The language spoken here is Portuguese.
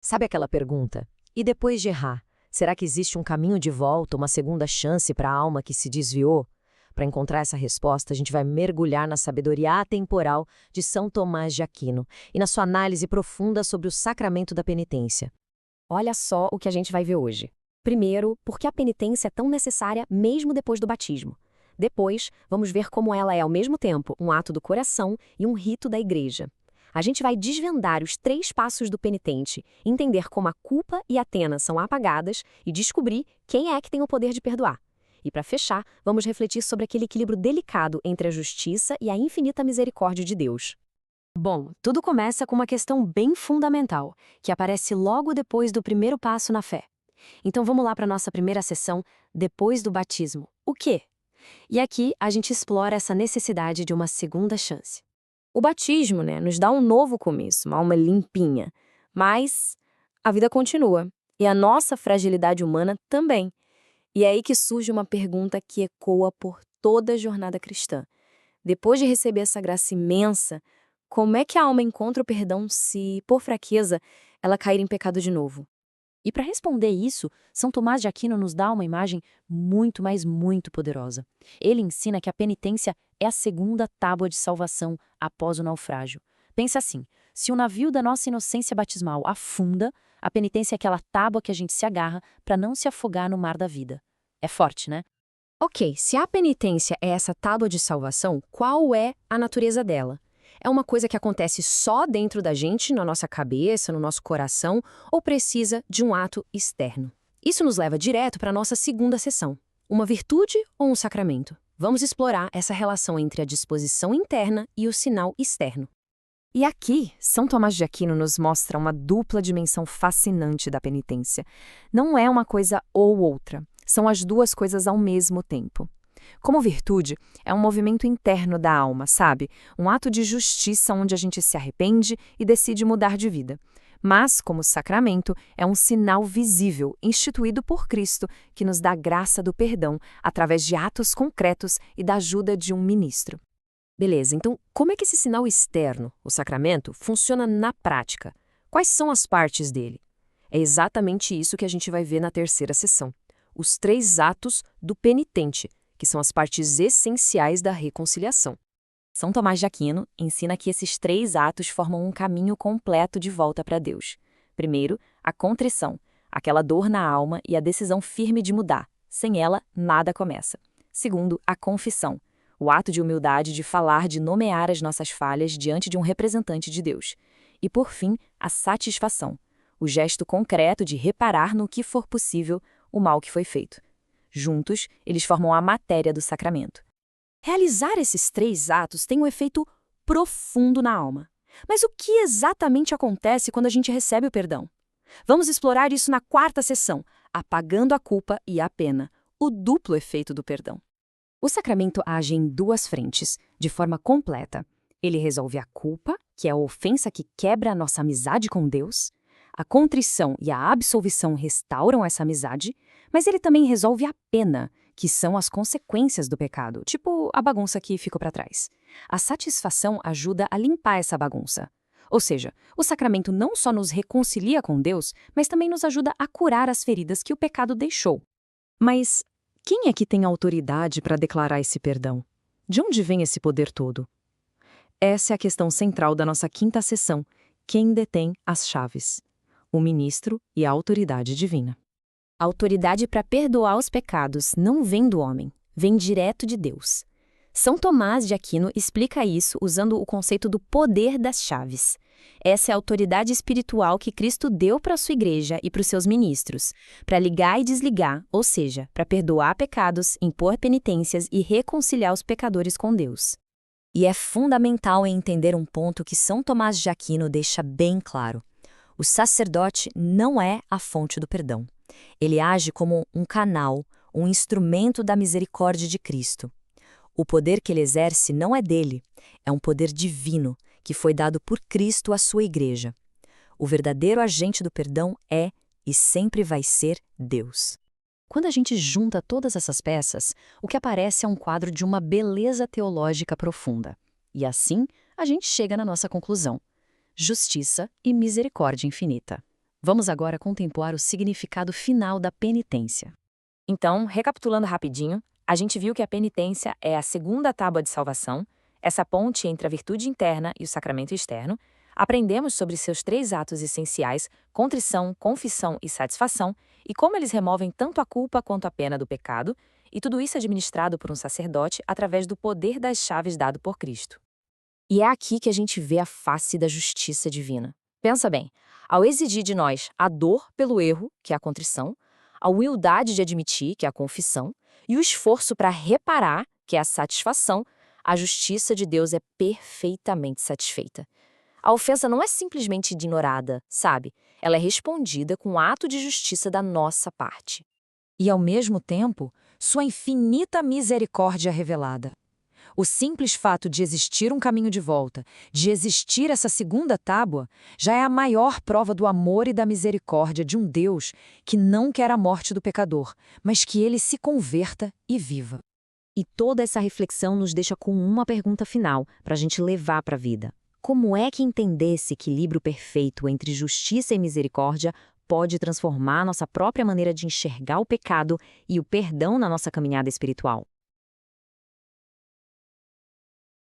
Sabe aquela pergunta? E depois de errar, será que existe um caminho de volta, uma segunda chance para a alma que se desviou? Para encontrar essa resposta, a gente vai mergulhar na sabedoria atemporal de São Tomás de Aquino e na sua análise profunda sobre o sacramento da penitência. Olha só o que a gente vai ver hoje. Primeiro, por que a penitência é tão necessária mesmo depois do batismo. Depois, vamos ver como ela é ao mesmo tempo um ato do coração e um rito da igreja. A gente vai desvendar os 3 passos do penitente, entender como a culpa e a pena são apagadas e descobrir quem é que tem o poder de perdoar. E para fechar, vamos refletir sobre aquele equilíbrio delicado entre a justiça e a infinita misericórdia de Deus. Bom, tudo começa com uma questão bem fundamental, que aparece logo depois do primeiro passo na fé. Então vamos lá para a nossa primeira sessão, depois do batismo. O quê? E aqui a gente explora essa necessidade de uma segunda chance. O batismo, nos dá um novo começo, uma alma limpinha. Mas a vida continua. E a nossa fragilidade humana também. E é aí que surge uma pergunta que ecoa por toda a jornada cristã. Depois de receber essa graça imensa, como é que a alma encontra o perdão se, por fraqueza, ela cair em pecado de novo? E para responder isso, São Tomás de Aquino nos dá uma imagem muito, mas muito poderosa. Ele ensina que a penitência é a segunda tábua de salvação após o naufrágio. Pensa assim, se o navio da nossa inocência batismal afunda, a penitência é aquela tábua que a gente se agarra para não se afogar no mar da vida. É forte, né? Ok, se a penitência é essa tábua de salvação, qual é a natureza dela? É uma coisa que acontece só dentro da gente, na nossa cabeça, no nosso coração, ou precisa de um ato externo? Isso nos leva direto para a nossa segunda sessão. Uma virtude ou um sacramento? Vamos explorar essa relação entre a disposição interna e o sinal externo. E aqui, São Tomás de Aquino nos mostra uma dupla dimensão fascinante da penitência. Não é uma coisa ou outra, são as duas coisas ao mesmo tempo. Como virtude, é um movimento interno da alma, sabe? Um ato de justiça onde a gente se arrepende e decide mudar de vida. Mas, como sacramento, é um sinal visível, instituído por Cristo, que nos dá a graça do perdão através de atos concretos e da ajuda de um ministro. Beleza, então como é que esse sinal externo, o sacramento, funciona na prática? Quais são as partes dele? É exatamente isso que a gente vai ver na terceira sessão. Os 3 atos do penitente, que são as partes essenciais da reconciliação. São Tomás de Aquino ensina que esses 3 atos formam um caminho completo de volta para Deus. Primeiro, a contrição, aquela dor na alma e a decisão firme de mudar. Sem ela, nada começa. Segundo, a confissão, o ato de humildade de falar, de nomear as nossas falhas diante de um representante de Deus. E, por fim, a satisfação, o gesto concreto de reparar no que for possível o mal que foi feito. Juntos, eles formam a matéria do sacramento. Realizar esses 3 atos tem um efeito profundo na alma. Mas o que exatamente acontece quando a gente recebe o perdão? Vamos explorar isso na 4ª sessão, apagando a culpa e a pena, o duplo efeito do perdão. O sacramento age em 2 frentes, de forma completa. Ele resolve a culpa, que é a ofensa que quebra a nossa amizade com Deus. A contrição e a absolvição restauram essa amizade, mas ele também resolve a pena, que são as consequências do pecado, tipo a bagunça que ficou para trás. A satisfação ajuda a limpar essa bagunça. Ou seja, o sacramento não só nos reconcilia com Deus, mas também nos ajuda a curar as feridas que o pecado deixou. Mas quem é que tem autoridade para declarar esse perdão? De onde vem esse poder todo? Essa é a questão central da nossa 5ª sessão. Quem detém as chaves? O ministro e a autoridade divina. A autoridade para perdoar os pecados não vem do homem, vem direto de Deus. São Tomás de Aquino explica isso usando o conceito do poder das chaves. Essa é a autoridade espiritual que Cristo deu para a sua igreja e para os seus ministros, para ligar e desligar, ou seja, para perdoar pecados, impor penitências e reconciliar os pecadores com Deus. E é fundamental entender um ponto que São Tomás de Aquino deixa bem claro. O sacerdote não é a fonte do perdão. Ele age como um canal, um instrumento da misericórdia de Cristo. O poder que ele exerce não é dele, é um poder divino que foi dado por Cristo à sua igreja. O verdadeiro agente do perdão é e sempre vai ser Deus. Quando a gente junta todas essas peças, o que aparece é um quadro de uma beleza teológica profunda. E assim, a gente chega na nossa conclusão: justiça e misericórdia infinita. Vamos agora contemplar o significado final da penitência. Então, recapitulando rapidinho, a gente viu que a penitência é a segunda tábua de salvação, essa ponte entre a virtude interna e o sacramento externo. Aprendemos sobre seus 3 atos essenciais, contrição, confissão e satisfação, e como eles removem tanto a culpa quanto a pena do pecado, e tudo isso administrado por um sacerdote através do poder das chaves dado por Cristo. E é aqui que a gente vê a face da justiça divina. Pensa bem, ao exigir de nós a dor pelo erro, que é a contrição, a humildade de admitir, que é a confissão, e o esforço para reparar, que é a satisfação, a justiça de Deus é perfeitamente satisfeita. A ofensa não é simplesmente ignorada, sabe? Ela é respondida com um ato de justiça da nossa parte. E, ao mesmo tempo, sua infinita misericórdia revelada. O simples fato de existir um caminho de volta, de existir essa segunda tábua, já é a maior prova do amor e da misericórdia de um Deus que não quer a morte do pecador, mas que ele se converta e viva. E toda essa reflexão nos deixa com uma pergunta final para a gente levar para a vida. Como é que entender esse equilíbrio perfeito entre justiça e misericórdia pode transformar nossa própria maneira de enxergar o pecado e o perdão na nossa caminhada espiritual?